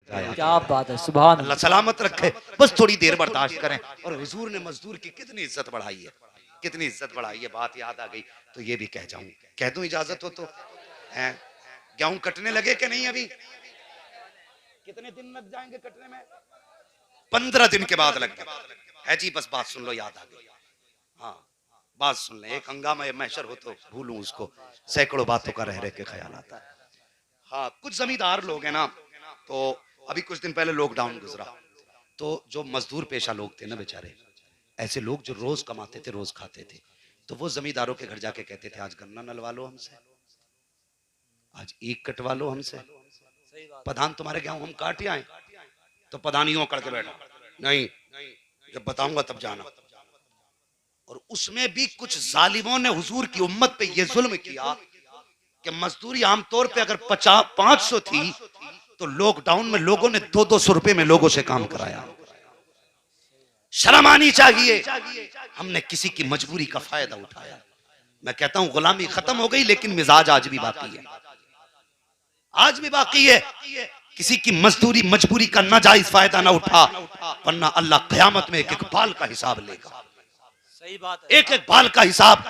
क्या बात है, सुभान अल्लाह सलामत रखे, बस थोड़ी देर बर्दाश्त करें। और हुजूर ने मजदूर की कितनी इज्जत बढ़ाई है, कितनी इज्जत बढ़ाई है। बात याद आ गई तो ये भी कह जाऊं, कह दूं इजाजत हो तो। हैं गेहूं कटने लगे कि नहीं? अभी कितने दिन लग जाएंगे कटने में? 15 दिन के बाद लग है जी। बस बात सुन लो, याद आ गई। हाँ बात सुन ले, एक हंगामा महशर हो तो भूलूं उसको, सैकड़ों बातों का रह रह के ख्याल आता है। हाँ कुछ जमींदार लोग हैं ना, तो अभी कुछ दिन पहले लॉकडाउन गुजरा, तो जो मजदूर पेशा लोग थे ना बेचारे, ऐसे लोग जो रोज कमाते थे रोज खाते थे, तो वो जमींदारों के घर जाके कहते थे आज गन्ना नलवा लो हमसे, आज ईख कटवा लो हमसे, प्रधान तुम्हारे गेहूं हम काट आए। तो प्रधान यूं करके बैठा, नहीं जब बताऊंगा तब जाना। और उसमें भी कुछ जालिमों ने हुजूर की उम्मत पे ये जुल्म किया कि मजदूरी आमतौर पे अगर 500 थी तो लॉकडाउन में लोगों ने 200 रुपए में लोगों से काम कराया। शर्म आनी चाहिए, हमने किसी की मजबूरी का फायदा उठाया। मैं कहता हूं गुलामी खत्म हो गई, लेकिन मिजाज आज भी बाकी है, आज भी बाकी है। किसी की मजदूरी मजबूरी का नाजायज फायदा ना उठा, वरना अल्लाह क़यामत में एक एक बाल का हिसाब लेगा। सही बात है। एक एक बाल का हिसाब।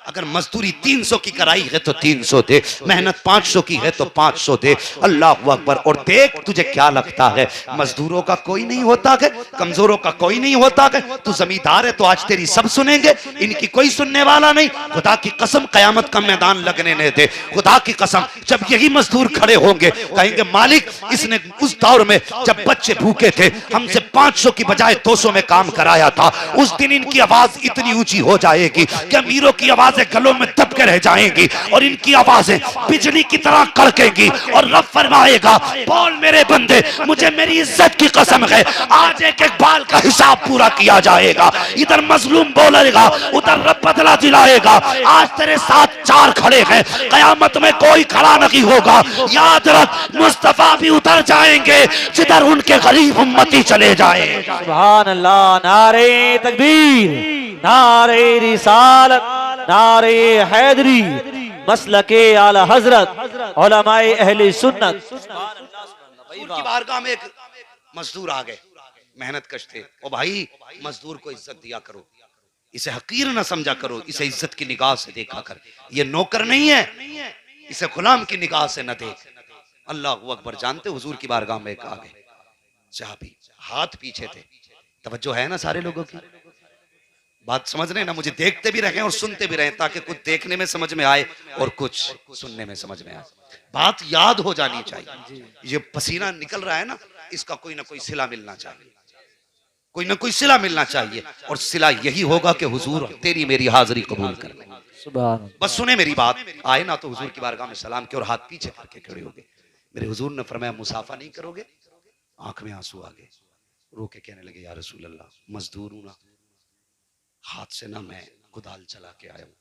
अगर मजदूरी 300 की कराई है तो 300 दे, मेहनत 500 की है तो 500 दे। अल्लाह अकबर। और देख तुझे क्या लगता है मजदूरों का कोई नहीं होता है, कमजोरों का कोई नहीं होता है? तू जमींदार है तो आज तेरी सब सुनेंगे, इनकी कोई सुनने वाला नहीं। खुदा की कसम कयामत का मैदान लगने नहीं दे, खुदा की कसम। जब यही मजदूर खड़े होंगे कहेंगे मालिक इसने उस दौर में जब बच्चे भूखे थे हमसे 500 की बजाय 200 में काम कराया था, उस दिन इनकी आवाज इतनी ऊंची हो जाएगी कि अमीरों की आवाजें गलों में दब के रह जाएंगी और इनकी आवाजें बिजली की तरह कड़केंगी। और रब फरमाएगा बोल मेरे बंदे, मुझे मेरी इज्जत की कसम है आज एक एक बाल का हिसाब पूरा किया जाएगा। इधर मजलूम बोलेगा, उधर रब बदला दिलाएगा। आज तेरे साथ 4 खड़े हैं, कयामत में कोई खड़ा नहीं होगा। याद रख मुस्तफा भी उतर जाएंगे जिधर उनके गरीब उम्मती चले जाए। सुभान अल्लाह। नारे तकबीर, नारे रिसालत, नारे हैदरी, मसलके आला हजरत, उलमाए अहले सुन्नत। हुजूर की बारगाह में एक मजदूर आ गए, मेहनत कश थे। ओ भाई मजदूर को इज्जत दिया करो, इसे हकीर ना समझा करो, इसे इज्जत की निगाह से देखा कर। ये नौकर नहीं है, इसे गुलाम की निगाह से न देख। अल्लाह अकबर। जानते हुजूर की बारगाह में एक आ गए सहाबी, हाथ पीछे थे। तवज्जो है ना सारे लोगों की? बात समझ रहे हैं ना? मुझे देखते भी रहे और सुनते भी रहे ताकि कुछ देखने में समझ में आए और कुछ सुनने में समझ में आए। बात याद हो जानी चाहिए। ये पसीना निकल रहा है ना, इसका कोई ना कोई सिला मिलना चाहिए, कोई ना कोई सिला मिलना चाहिए। और सिला यही होगा कि हुजूर तेरी मेरी हाजिरी कबूल कर ले। सुभान। बस सुने मेरी बात। आए ना तो हुजूर की बारगाह में सलाम के और हाथ पीछे करके खड़े हो गए। मेरे हुजूर ने फरमाया मुसाफा नहीं करोगे? आंख में आंसू आ गए, रो के कहने लगे या रसूल अल्लाह मजदूर हूं ना, हाथ से ना मैं कुदाल चला के आया हूं,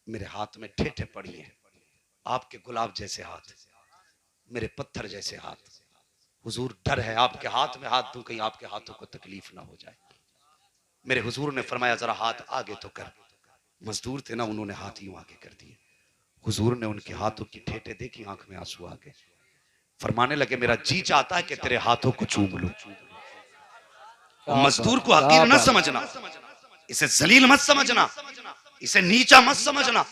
मेरे हाथ में ठेठे पड़ी हैं, आपके गुलाब जैसे हाथ, मेरे पत्थर जैसे हाथ। हुजूर डर है आपके हाथ में हाथ दूं कहीं आपके हाथों को तकलीफ ना हो जाए। मेरे हुजूर ने फरमाया जरा हाथ आगे तो कर। मजदूर थे ना, उन्होंने हाथ यूं आगे कर दिए। हुजूर ने उनके हाथों की ठेठे देखी, आंख में आंसू आ गए। फरमाने लगे मेरा जी चाहता है कि तेरे हाथों को चूम लूं। मजदूर को हकीर न समझना, इसे जलील मत समझना, इसे नीचा मत समझना।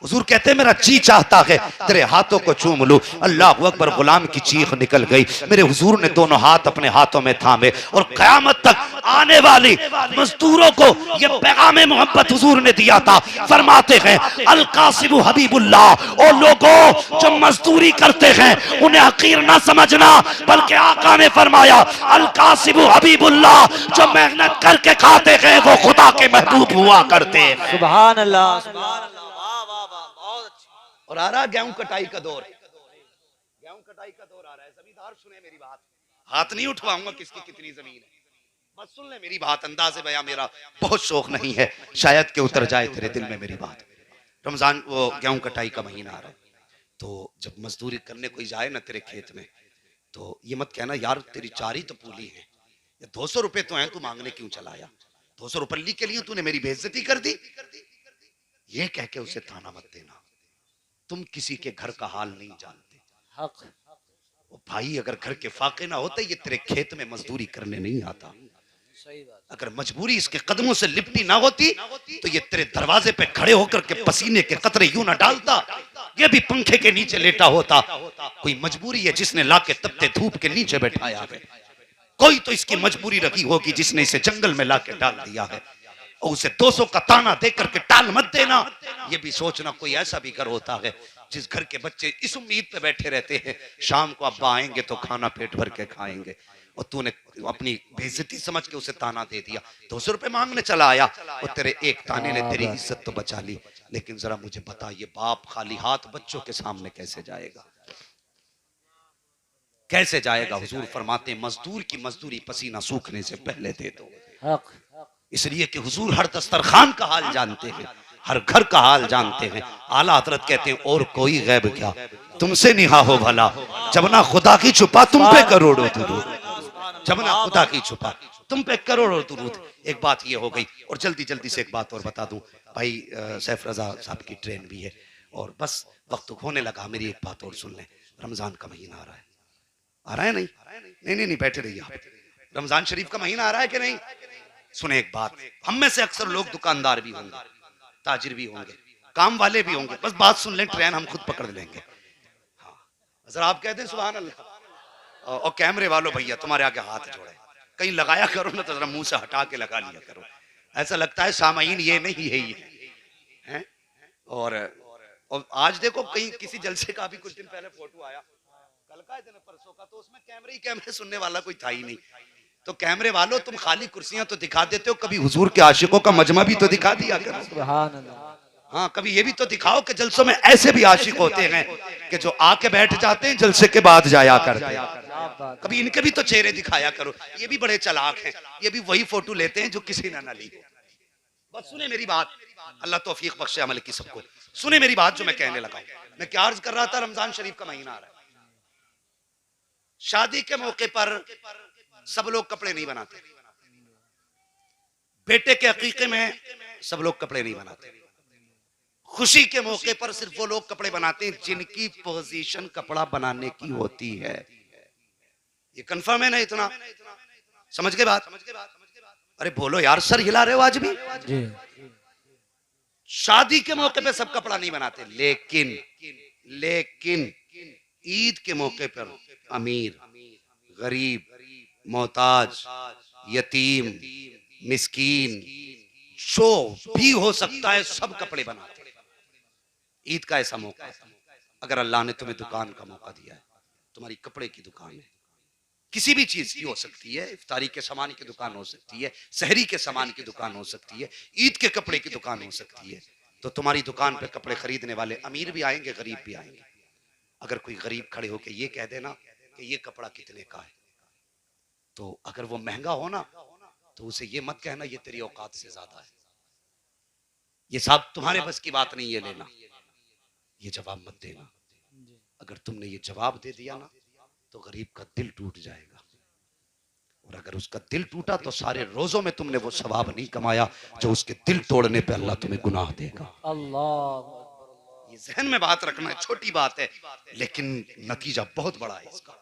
हुजूर कहते हैं मेरा जी चाहता है तेरे हाथों को चूम लूं। अल्लाह अकबर। गुलाम की चीख निकल गई। मेरे हुजूर ने दोनों हाथ अपने हाथों में थामे और कयामत तक आने वाली मजदूरों को ये पैगाम मोहब्बत हुजूर ने दिया था। फरमाते हैं अल कासिम हबीबुल्लाह, ओ लोगों जो मजदूरी करते हैं उन्हें हकीर ना समझना, बल्कि आका ने फरमाया अल कासिम हबीबुल्लाह, जो मेहनत करके खाते हैं वो खुदा के महबूब हुआ करते हैं। सुभान अल्लाह, सुभान अल्लाह। वाह वाह वाह, बहुत अच्छी। और आ रहा गेहूं कटाई का दौर, गेहूं कटाई का दौर आ रहा है। जमींदार सुने मेरी बात, हाथ नहीं उठवाऊंगा किसकी कितनी जमीन है, बस सुन ले मेरी बात। अंदाज़े बयां मेरा बहुत शौक नहीं है, शायद के उतर जाए तेरे दिल में मेरी बात। रमजान वो गेहूं कटाई का महीना आ रहा है, तो जब मजदूरी करने कोई जाए ना तेरे खेत में, तो ये मत कहना यार तेरी 4 ही तो पूली है, या 200 रुपए तो हैं, तू मांगने क्यों चला आया, 200 रुपये के लिए तूने मेरी बेइज्जती कर दी। ये कह के उसे ताना मत देना, तुम किसी के घर का हाल नहीं जानते। हक। वो भाई अगर घर के फाके ना होते ये तेरे खेत में मजदूरी करने नहीं आता। सही बात। अगर मजबूरी इसके कदमों से लिपटी ना होती तो ये तेरे दरवाजे पे खड़े होकर के पसीने के कतरे यूं ना डालता, ये भी पंखे के नीचे लेटा होता। कोई मजबूरी है जिसने लाके तपते धूप के नीचे बैठाया है, कोई तो इसकी मजबूरी रखी होगी जिसने इसे जंगल में लाके डाल दिया है। और उसे 200 का ताना दे करके टाल मत देना। ये भी सोचना कोई ऐसा भी घर होता है जिस घर के बच्चे इस उम्मीद पे बैठे रहते हैं शाम को अब्बा आएंगे तो खाना पेट भर के खाएंगे, और तूने अपनी बेइज्जती समझ के उसे ताना दे दिया। 200 रुपए मांगने चला आया और तेरे एक ताने ने तेरी इज्जत तो बचा ली। लेकिन जरा मुझे बता, ये बाप खाली हाथ बच्चों के सामने कैसे जाएगा, कैसे जाएगा? हुजूर फरमाते मजदूर की मजदूरी पसीना सूखने से पहले दे दो। इसलिए कि हुजूर हर दस्तरखान का हाल जानते हैं, हर घर का हाल जानते हैं। आला हजरत कहते हैं और कोई गैब क्या तुमसे निहा हो भला, जब ना खुदा की छुपा तुम पे करोड़ों दुरूद, जब ना खुदा की छुपा तुम पे करोड़ों दुरूद। एक बात ये हो गई। और जल्दी जल्दी से एक बात और बता दूं भाई, सैफ रजा साहब की ट्रेन भी है और बस वक्त होने लगा। मेरी एक बात और सुन लें, रमजान का महीना आ रहा है, आ रहा है नहीं? नहीं नहीं नहीं, बैठे रहिए आप। रमजान शरीफ का महीना आ रहा है कि नहीं? सुने एक बात, हम में से अक्सर लोग दुकानदार भी होंगे, ताजिर भी होंगे, काम वाले भी होंगे। बस बात सुन लें, ट्रेन हम खुद पकड़ लेंगे। हाँ, जरा आप कहते हैं सुभान अल्लाह। और कैमरे वालों भैया तुम्हारे आगे हाथ जोड़े, कहीं लगाया करो ना तो जरा मुंह से हटा के लगा लिया करो। ऐसा लगता है सामाईन ये नहीं है, ये है। और आज देखो कहीं किसी जलसे का भी कुछ दिन पहले फोटो आया, कल का दिन परसों का, तो उसमें कैमरे ही कैमरे, सुनने वाला कोई था ही नहीं। तो कैमरे वालों तुम खाली कुर्सियां तो दिखा देते हो, कभी हुजूर के आशिकों का मजमा भी तो दिखा दिया करो। सुभान अल्लाह। हाँ, कभी ये भी तो दिखाओ कि जलसों में ऐसे भी आशिक होते हैं कि जो आके बैठ जाते हैं जलसे के बाद जाया करते हैं। कभी इनके भी तो चेहरे दिखाया करो। ये भी बड़े चालाक हैं, ये भी वही फोटो लेते हैं जो किसी ने ना ली हो। बस सुने मेरी बात, अल्लाह तौफीक बख्शे अमल की सबको। सुने मेरी बात जो मैं कहने लगा हूं। मैं क्या अर्ज कर रहा था, रमजान शरीफ का महीना आ रहा है। शादी के मौके पर सब लोग कपड़े नहीं बनाते, बेटे के अकीके में सब लोग कपड़े नहीं बनाते, खुशी के मौके पर सिर्फ वो लोग कपड़े बनाते हैं जिनकी पोजीशन कपड़ा बनाने की होती है। ये कंफर्म है ना? इतना समझ गए बात? अरे बोलो यार, सर हिला रहे हो आज भी जी। शादी के मौके पे सब कपड़ा नहीं बनाते, लेकिन ईद के मौके पर अमीर, गरीब, मोहताज, यतीम, मिस्कीन, जो भी हो सकता है सब कपड़े बनाते हैं। ईद का ऐसा मौका है, अगर अल्लाह ने तुम्हें दुकान का मौका दिया है, तुम्हारी कपड़े की दुकान है, किसी भी चीज की हो सकती है, इफ्तारी के सामान की दुकान हो सकती है, सहरी के सामान की दुकान हो सकती है, ईद के कपड़े की दुकान हो सकती है, तो तुम्हारी दुकान पे कपड़े खरीदने वाले अमीर भी आएंगे, गरीब भी आएंगे। अगर कोई गरीब खड़े होके ये कह देना कि ये कपड़ा कितने का है, तो अगर वो महंगा हो ना तो उसे ये मत कहना ये तेरी औकात से ज्यादा है, ये साहब तुम्हारे बस की बात नहीं है लेना, ये जवाब मत देना। अगर तुमने ये जवाब दे दिया ना तो गरीब का दिल टूट जाएगा, और अगर उसका दिल टूटा तो सारे रोजों में तुमने वो सवाब नहीं कमाया जो उसके दिल तोड़ने पे अल्लाह तुम्हें गुनाह देगा। अल्लाह, ये जहन में बात रखना है, छोटी बात है लेकिन नतीजा बहुत बड़ा है इसका।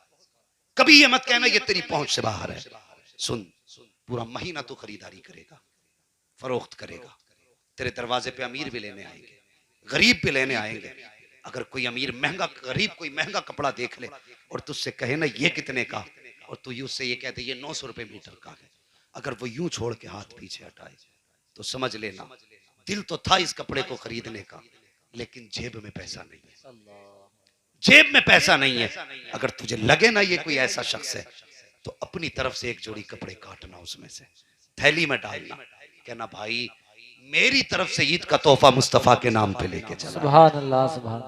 कभी ये मत कहना ये तेरी पहुंच से बाहर है। सुन, पूरा महीना तो खरीदारी करेगा, फरोख्त करेगा, तेरे दरवाजे पे अमीर भी लेने आएंगे, गरीब भी लेने आएंगे। अगर कोई अमीर महंगा, गरीब कोई महंगा कपड़ा देख ले और तुझसे कहे ना ये कितने का, और तू उससे ये कहते ये 900 रुपए मीटर का है, अगर वो यूं छोड़ के हाथ पीछे हटाए तो समझ लेना दिल तो था इस कपड़े को खरीदने का, लेकिन जेब में पैसा नहीं है, जेब में पैसा नहीं है। अगर तुझे लगे ना ये कोई ऐसा शख्स है तो अपनी तरफ से एक जोड़ी कपड़े काटना, उसमें से थैली में डालना, कहना भाई मेरी तरफ से ईद का तोहफा मुस्तफा के नाम पे लेके चला। सुभान अल्लाह, सुभान।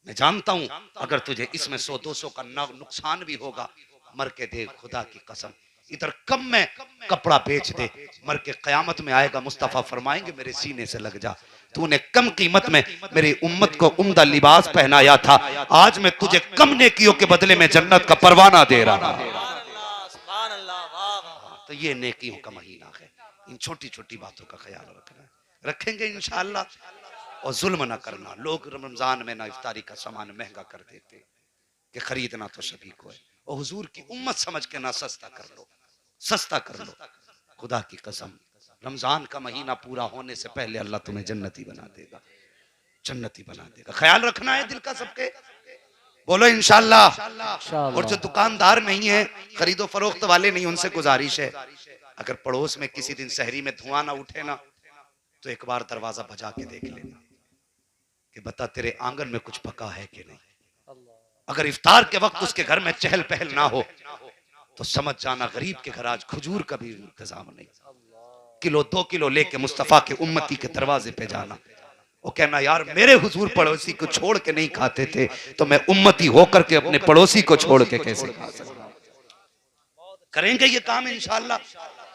मैं जानता हूं अगर तुझे इसमें 100-200 का नुकसान भी होगा, मर के दे खुदा की कसम, इधर कम में कपड़ा बेच दे, मर के कयामत में आएगा मुस्तफा फरमाएंगे मेरे सीने से लग जा, तूने कम कीमत में मेरी उम्मत को उम्दा लिबास पहनाया था, आज मैं तुझे कम नेकियों के बदले में जन्नत का परवाना दे रहा हूं। तो ये नेकियों का महीना है, इन छोटी छोटी बातों का ख्याल रखना, रखेंगे इंशाअल्लाह। और जुल्म ना करना, लोग रमजान में ना इफ्तारी का सामान महंगा कर देते, कि खरीदना तो सभी को है, और हुजूर की उम्मत समझ के ना सस्ता कर लो, सस्ता कर लो। खुदा की कसम, रमजान का महीना पूरा होने से पहले अल्लाह तुम्हें जन्नती बना देगा, जन्नती बना देगा। ख्याल रखना है दिल का सबके, बोलो इंशाल्लाह। और जो दुकानदार नहीं है, खरीदो फरोख्त वाले नहीं, उनसे गुजारिश है, अगर पड़ोस में किसी दिन शहरी में धुआं ना उठे ना, तो एक बार दरवाजा बजा के देख लेना कि बता तेरे आंगन में कुछ पका है कि नहीं। अगर इफ्तार के वक्त उसके घर में चहल पहल ना हो तो समझ जाना गरीब के घर आज खजूर का भी इंतजाम नहीं। किलो 2 किलो लेके मुस्तफा के उम्मती के दरवाजे पे जाना, वो कहना यार मेरे हुजूर पड़ोसी को छोड़ के नहीं खाते थे, तो मैं उम्मती होकर के अपने पड़ोसी को छोड़ के कैसे खा सकता। करेंगे ये काम इंशाअल्लाह।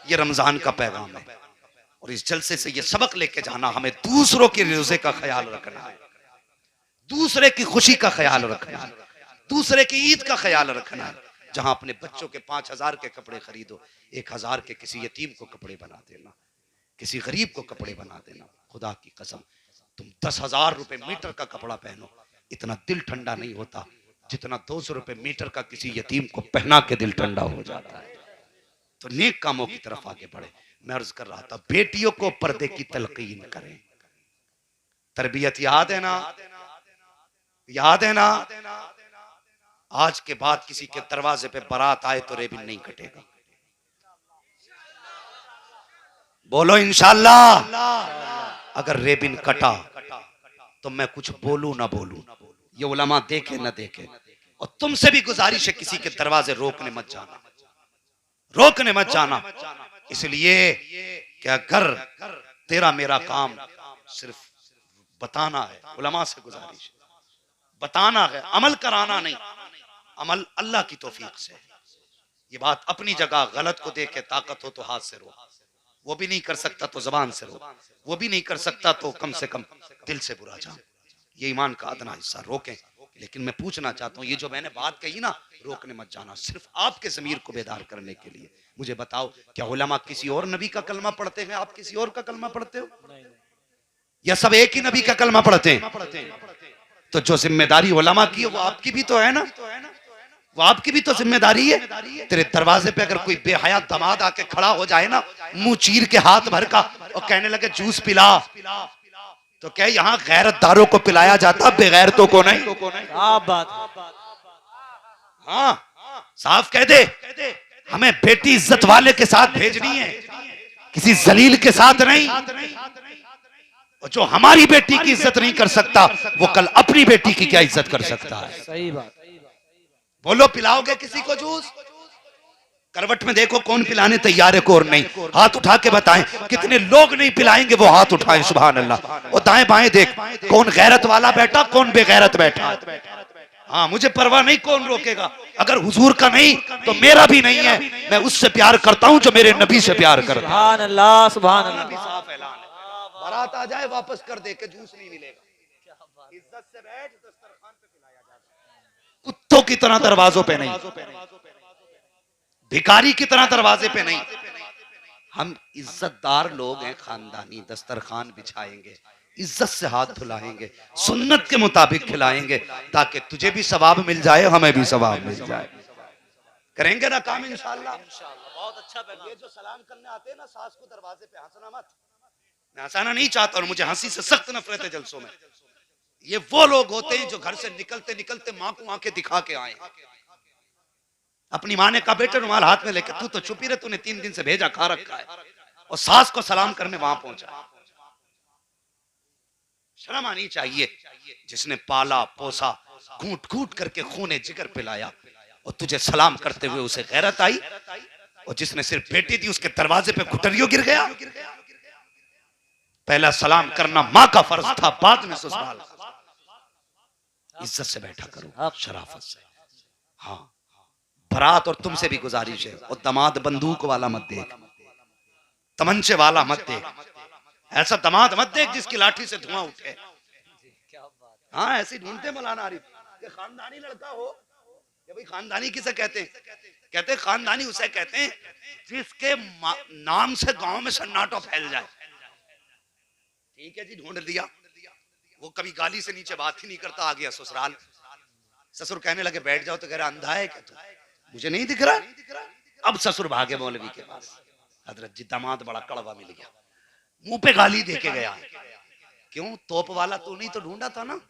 ये रमजान का पैगाम है, और इस जलसे से ये सबक लेके जाना, हमें दूसरों के रोजे का ख्याल रखना है, दूसरे की खुशी का ख्याल रखना है, दूसरे की ईद का ख्याल रखना है। जहां अपने बच्चों के 5,000 के कपड़े खरीदो, 1,000 के किसी यतीम को कपड़े बना देना, किसी गरीब को कपड़े बना देना। खुदा की कसम, तुम 10,000 रुपए मीटर का कपड़ा पहनो, इतना दिल ठंडा नहीं होता जितना 200 रुपए मीटर का किसी यतीम को पहना के दिल ठंडा हो जाता है। तो नेक कामों की तरफ आगे बढ़े। मैं अर्ज कर रहा था, बेटियों को पर्दे की तलकीन करें, तरबियत याद है ना, याद है ना। आज के बाद किसी के दरवाजे पे बारात आए तो रेबिन नहीं कटेगा, बोलो इंशाअल्लाह। अगर रेबिन कटा तो मैं कुछ बोलूं ना बोलूं, ये उलमा देखे ना देखे। और तुमसे भी गुजारिश है, किसी के दरवाजे रोकने मत जाना, रोकने मत जाना। इसलिए कि अगर तेरा मेरा काम सिर्फ बताना है, उलमा से गुजारिश बताना है, अमल कराना नहीं। अमल अल्लाह की तौफीक से। ये बात अपनी जगह, गलत को देख के ताकत हो तो हाथ से रो, वो भी नहीं कर सकता तो जबान से रो, वो भी नहीं कर सकता तो कम से कम दिल से बुरा जान। ये ईमान का अदना हिस्सा, रोकें। लेकिन मैं पूछना चाहता हूँ, ये जो मैंने बात कही ना, रोकने मत जाना, सिर्फ आपके ज़मीर को बेदार करने के लिए। मुझे बताओ, क्या उलमा किसी और नबी का कलमा पढ़ते हैं, आप किसी और का कलमा पढ़ते हो, या सब एक ही नबी का कलमा पढ़ते हैं? तो जो जिम्मेदारी उलमा की है वो आपकी भी तो है ना, वो आपकी भी तो जिम्मेदारी है। तेरे दरवाजे पे अगर कोई बेहया दामाद आके खड़ा हो जाए ना, मुंह चीर के हाथ भर का, और कहने लगे जूस पिला, तो क्या यहाँ गैरतदारों को पिलाया जाता, बेगैरतों को नहीं? हाँ, साफ कह दे, हमें बेटी इज्जत वाले के साथ भेजनी है, किसी जलील के साथ नहीं। और जो हमारी बेटी की इज्जत नहीं कर सकता, वो कल अपनी बेटी की क्या इज्जत कर सकता है? सही बात। बोलो, पिलाओगे किसी को जूस? करवट में देखो कौन पिलाने तैयार है, कौन नहीं। हाथ उठा के बताएं कितने लोग नहीं पिलाएंगे, वो हाथ उठाएं, सुभान अल्लाह। और दाएं बाएं देख, कौन गैरत वाला बैठा, कौन बेगैरत बैठा। हाँ, मुझे परवाह नहीं, कौन रोकेगा। अगर हुजूर का नहीं तो मेरा भी नहीं है। मैं उससे प्यार करता हूं जो मेरे नबी से प्यार करता है। सुभान अल्लाह, सुभान अल्लाह। साफ ऐलान है, बारात आ जाए वापस कर दे के जूस नहीं मिलेगा। इज्जत से बैठ, दस्तरखान पे पिलाया जाता, कुत्तों की तरह दरवाजों पे नहीं, भिखारी की तरह दरवाजे पे नहीं। हम इज्जतदार लोग हैं, खानदानी, दस्तरखान बिछाएंगे, इज्जत से हाथ धुलाएंगे, सुन्नत के मुताबिक खिलाएंगे, ताकि तुझे भी सवाब मिल जाए, हमें भी सवाब मिल जाए। करेंगे ना काम इंशाअल्लाह। बहुत अच्छा पैगाम। ये जो सलाम करने आते हैं ना सास को दरवाजे पे, हंसना मत। मैं हंसाना नहीं चाहता, और मुझे हंसी से सख्त नफरत है जलसों में। ये वो लोग होते हैं जो घर से निकलते निकलते माँ को आंखें दिखा के आए। अपनी माँ ने कहा बेटे रुमाल हाथ में लेकर, तू तो चुप ही रहे, तूने 3 दिन से भेजा खा रखा है, और सास को सलाम करने वहां पहुंचा। शर्म आनी चाहिए। जिसने पाला पोसा, घूट घूट करके खूने जिगर पिलाया, और तुझे सलाम करते हुए उसे गैरत आई। और जिसने सिर्फ बेटी दी, उसके दरवाजे पे घुटरियों गिर गया। पहला सलाम करना माँ का फर्ज था, बाद में ससुराल। इज्जत से बैठा करो, शराफत से। हाँ, बारात और तुमसे भी गुजारिश है, और दामाद बंदूक वाला मत देख, तमंचे वाला मत देख, ऐसा दामाद मत देख जिसकी लाठी से धुआं उठे। हाँ, ऐसे ढूंढते मौलाना आरिफ कि खानदानी लड़का हो। कि भाई खानदानी किसे कहते हैं? कहते हैं खानदानी उसे कहते हैं जिसके नाम से गांव में सन्नाटा फैल जाए। ठीक है जी, ढूंढ लिया। वो कभी गाली से नीचे बात ही नहीं करता, आ गया ससुराल। ससुर कहने लगे बैठ जाओ, तो कह रहा अंधा है क्या तू, मुझे नहीं दिख रहा। अब ससुर भागे मौलवी के पास, हजरत जी दामाद बड़ा कड़वा मिल गया, मुंह पे गाली दे के गया। क्यों, तोप वाला तू नहीं तो ढूंढा था ना,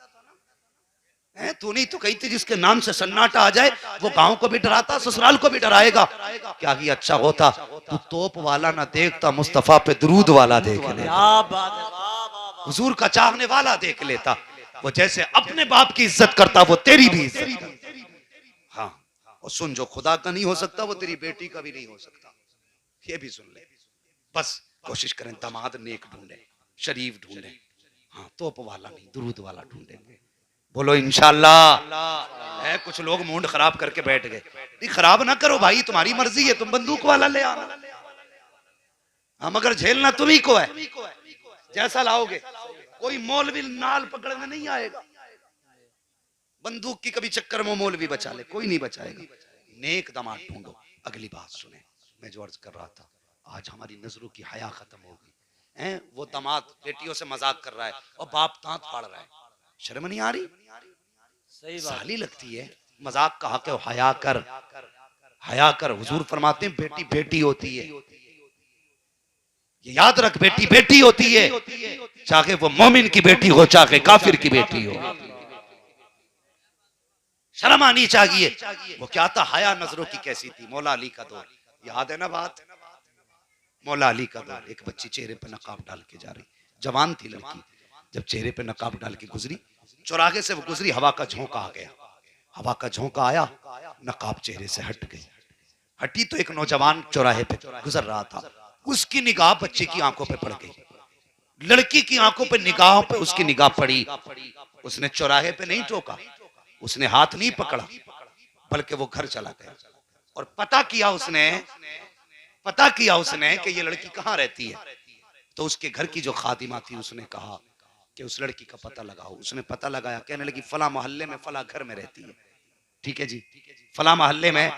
तू नहीं तो कही थी जिसके नाम से सन्नाटा आ जाए वो गांव को भी डराता, ससुराल को भी डराएगा। क्या ही अच्छा होता तू तोप वाला ना देखता, मुस्तफा पे दरूद वाला देख लेता, हुजूर का चाहने वाला देख लेता। वो जैसे अपने बाप की इज्जत करता वो तेरी भी इज्जत करता। हाँ, और सुन, जो खुदा का नहीं हो सकता वो तेरी बेटी का भी नहीं हो सकता, ये भी सुन ले। बस कोशिश करें दामाद नेक ढूंढे, शरीफ ढूंढे, हाँ तोप वाला नहीं दरूद वाला ढूंढेंगे। बोलो इंशाल्लाह। है कुछ लोग मूड खराब करके बैठ गए, नहीं खराब ना करो भाई, तुम्हारी मर्जी है, तुम बंदूक वाला ले आना, हम अगर झेलना तुम्ही को है, जैसा लाओगे। कोई मौलवी नाल पकड़ने नहीं आएगा, बंदूक की कभी चक्कर में मौलवी बचा ले, कोई नहीं बचाएगा। नेक दामाद ढूंढो। अगली बात सुने, मैं जो अर्ज कर रहा था, आज हमारी नजरों की हया खत्म हो गई है। वो दामाद बेटियों से मजाक कर रहा है और बाप दांत फाड़ रहा है, शर्म नहीं आ रही? सही बात, साली लगती है, मजाक कहा के हया कर, हया कर। हुजूर फरमाते हैं बेटी बेटी होती है, ये याद रख, बेटी बेटी होती है, चाहे वो मोमिन की बेटी हो चाहे काफिर की बेटी हो। शर्म आनी चाहिए। वो क्या था, हया नजरों की कैसी थी, मौला अली का दौर, याद है ना बात, मौला अली का दौर। एक बच्ची चेहरे पे नकाब डाल के जा रही, जवान थी लड़की, जब चेहरे पे नकाब डाल के गुजरी, चौराहे से वो गुजरी, हवा का झोंका आ गया, हवा का झोंका आया, नकाब चेहरे से हट गई। हटी तो एक नौजवान चौराहे पे गुजर रहा था, उसकी निगाह बच्चे की आंखों पे पड़ गई, लड़की की आंखों पे निगाहों पे उसकी निगाह पड़ी। उसने चौराहे पे नहीं टोका, उसने हाथ नहीं पकड़ा, बल्कि वो घर चला गया और पता किया उसने कि ये लड़की कहाँ रहती है। तो उसके घर की जो खादिमा थी उसने कहा कि उस लड़की का पता लगाओ। उसने पता लगाया, कहने लगी फला मोहल्ले में फला घर में रहती है। ठीक है जी, फला मोहल्ले में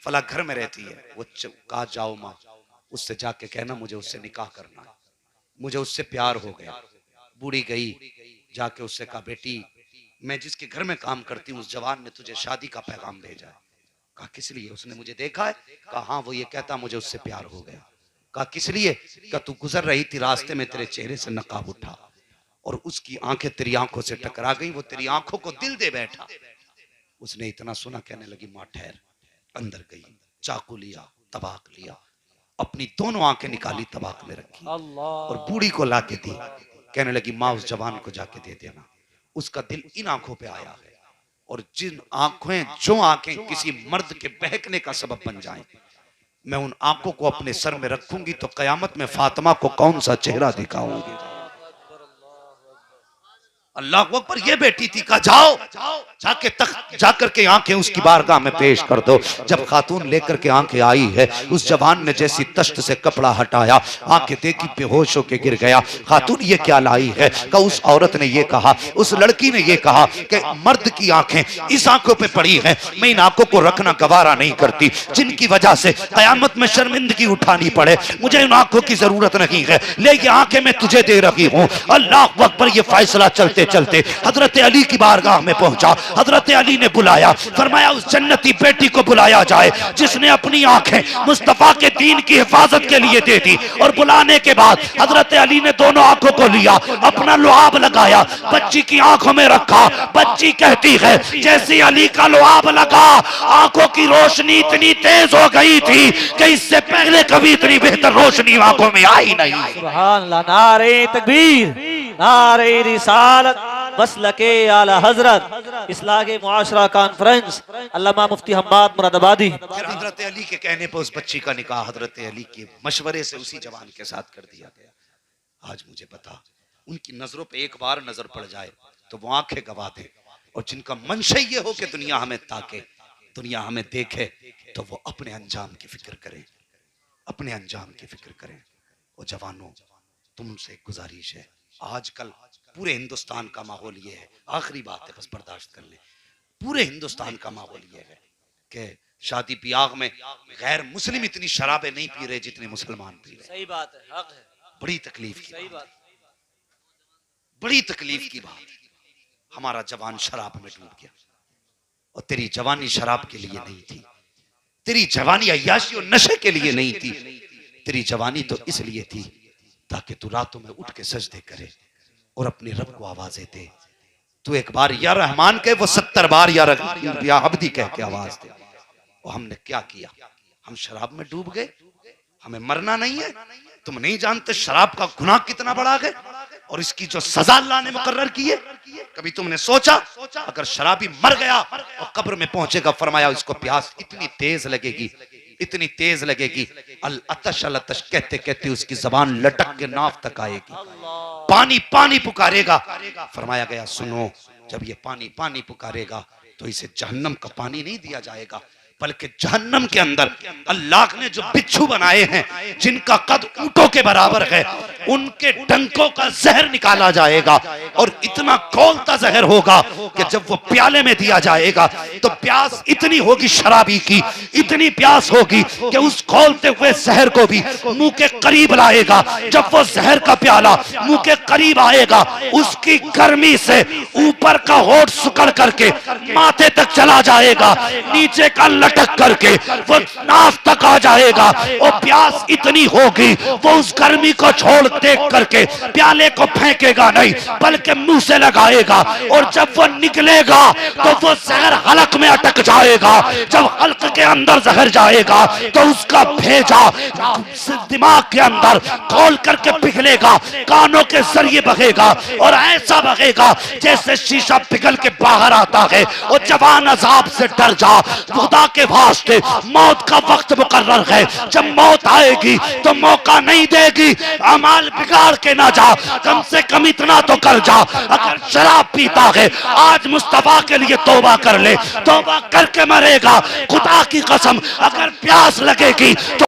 फला घर में रहती है। वो कहा जाओ माँ, उससे जाके कहना मुझे उससे निकाह करना है, मुझे उससे प्यार हो गया। बूढ़ी गई, जाके उससे कहा बेटी मैं जिसके घर में काम करती हूँ उस जवान ने तुझे शादी का पैगाम भेजा है। कहा किस लिए? उसने मुझे देखा है। कहा हाँ, वो ये कहता मुझे उससे प्यार हो गया। कहा किस लिए? कहा तू गुजर रही थी, रास्ते में तेरे चेहरे से नकाब उठा और उसकी आंखें तेरी आंखों से टकरा गई, वो तेरी आंखों को दिल दे बैठा। उसने इतना सुना, कहने लगी माँ ठहर। अंदर गई, चाकू लिया, तबाक लिया, अपनी दोनों आंखें निकाली, तबाक में रखी और बूढ़ी को लाके दी। कहने लगी माँ उस जवान को जाके दे देना, उसका दिल इन आंखों पे आया है और जो आंखें किसी मर्द के बहकने का सबब बन जाएं, मैं उन आंखों को अपने सर में रखूंगी तो कयामत में फातिमा को कौन सा चेहरा दिखाऊंगी। अल्लाह अकबर। ये बेटी थी, कहा जाओ जाके जाकर के आंखें उसकी बारगाह में पेश कर दो। जब खातून लेकर के आंखें आई है, उस जवान ने जैसी तश्त से कपड़ा हटाया, आंखें देखी, बेहोश होकर गिर गया। खातून ये क्या लाई है? का उस औरत ने ये कहा, उस लड़की ने ये कहा कि मर्द की आंखें इस आंखों पे पड़ी है, मैं इन आंखों को रखना गवारा नहीं करती, जिनकी वजह से कयामत में शर्मिंदगी उठानी पड़े। मुझे इन आंखों की जरूरत नहीं है, ले ये आंखें मैं तुझे दे रही हूँ। अल्लाह अकबर। ये फैसला चलते चलते हजरत अली की बारगाह में पहुंचा। हजरत अली ने बुलाया, फरमाया उस जन्नती बेटी को बुलाया जाए जिसने अपनी आंखें मुस्तफा के दीन की हिफाजत के लिए दे दी। और बुलाने के बाद हजरत अली ने दोनों आंखों को लिया, अपना लुआब लगाया, बच्ची की आंखों में रखा। बच्ची कहती है जैसे अली का लुआब लगा, आंखों की रोशनी इतनी तेज हो गई थी कि इससे पहले कभी इतनी बेहतर रोशनी आंखों में आई नहीं। सुभान अल्लाह। नारे तकबीर, नारे रिसालत, मसलके आला हजरत, इस्लाह मुआशरा कॉन्फ्रेंस, अल्लामा मुफ्ती हम्माद मुरादाबादी। फिर हजरत अली के कहने पर उस बच्ची का निकाह हजरत अली के मशवरे से उसी जवान के साथ कर दिया गया। आज मुझे बता, उनकी नजरों पे एक बार नजर पड़ जाए तो वो आंखें गवा दे, और जिनका मंशा ये हो कि दुनिया हमें ताके, दुनिया हमें देखे, तो वो अपने अंजाम की फिक्र करें, अपने अंजाम की फिक्र करें। और जवानों, तुमसे गुजारिश है, आजकल पूरे हिंदुस्तान का माहौल ये है, आखिरी बात है बस बर्दाश्त कर ले, पूरे हिंदुस्तान का माहौल ये है कि शादी ब्याह में गैर मुस्लिम इतनी शराबें नहीं पी रहे जितने मुसलमान पी रहे। सही बात है, हक है, बड़ी तकलीफ की सही बात, बड़ी तकलीफ की बात। हमारा जवान शराब में डूब गया, और तेरी जवानी शराब के लिए नहीं थी, तेरी जवानी अय्याशी और नशे के लिए नहीं थी, तेरी जवानी तो इसलिए थी ताकि तू रातों में उठ के सजदे करे और अपने रब को आवाजें दे। तू एक बार या रहमान कहे, वो 70 बार या अब्दी कह के आवाज दे। और हमने क्या किया? हम शराब में डूब गए। हमें मरना नहीं है। तुम नहीं जानते शराब का गुनाह कितना बड़ा है और इसकी जो सजा अल्लाह ने मुकर्रर की है। कभी तुमने सोचा अगर शराबी मर गया और कब्र में पहुंचेगा, फरमाया इसको प्यास इतनी तेज लगेगी, इतनी तेज लगेगी, अल अतश कहते कहते उसकी जबान लटक के नाफ तक आएगी, पानी पानी पुकारेगा। फरमाया गया सुनो, जब ये पानी पानी पुकारेगा तो इसे जहन्नम का पानी नहीं दिया जाएगा, बल्कि जहन्नम के अंदर अल्लाह ने जो बिच्छू बनाए हैं जिनका कद ऊंटों के बराबर है, उनके डंकों का जहर निकाला जाएगा। और इतना खौलता जहर होगा कि जब वो प्याले में दिया जाएगा तो प्यास इतनी होगी शराबी की, इतनी प्यास होगी कि उस खौलते हुए जहर को भी मुंह के करीब लाएगा। जब वो जहर का प्याला मुंह के करीब आएगा, उसकी गर्मी से ऊपर का होठ सुकड़ करके माथे तक चला जाएगा, नीचे का लटक करके वो नाफ तक आ जाएगा। और प्यास इतनी होगी वो उस गर्मी को छोड़ देख करके प्याले को फेंकेगा नहीं, बल्कि मुंह से लगाएगा। और जब वो निकलेगा तो वो जहर हलक में अटक जाएगा। जब हलक के अंदर जहर जाएगा तो उसका भेजा दिमाग के अंदर खोल करके पिघलेगा, कानों के जरिए बहेगा और ऐसा बहेगा जैसे शीशा पिघल के बाहर आता है। और जवान अजाब से डर जा, खुदा के वास्ते मौत का वक्त मुकर्रर है। जब मौत आएगी तो मौका नहीं देगी, अमाल बिगाड़ के ना जा, कम से कम इतना तो कर जा। अगर शराब पीता है आज मुस्तफा के लिए तौबा कर ले, तौबा करके मरेगा। खुदा की कसम अगर प्यास लगेगी तो